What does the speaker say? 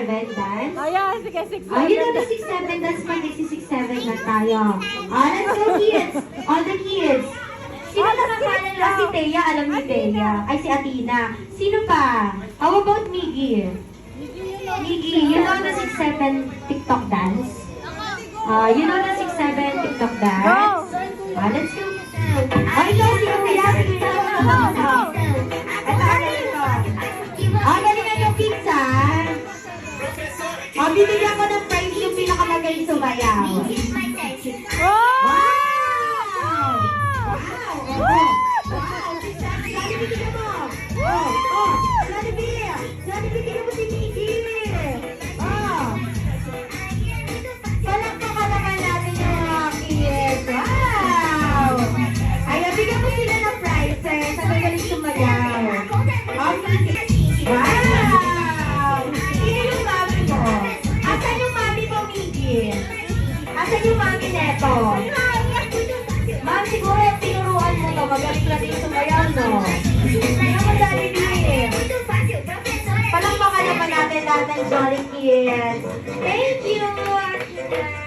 dance? Ayan, sige, 6, Oh, you know the 6-7 dance, mag-6-7 na tayo. Let's go kids! All the kids! Sino nakakala na? Si Thea, alam ni Thea. Ay, si Athena. Sino pa? How about Miggy? Miggy, you know the 6-7 TikTok dance? You know the 6-7 TikTok dance? Let's go. Ikaw, si Kuya. Si Kuya. Galingan yung pizza. Bibigyan ko ng prize yung pinakamagaling sumayaw. Wow! Palakpakan naman natin yung mga kids. Wow! Ay, bigyan mo sila ng prizes. Sa magaling sumayaw. Wow! Sino yung mami mo? Asan yung mami mo, Miggy? Asan yung mami neto? Ma'am, siguro tinuruan mo to. Magaling lang yung sumayaw, no? Ang madali din. Palakpakan naman natin lahat ng Jolly Kids. Thank you!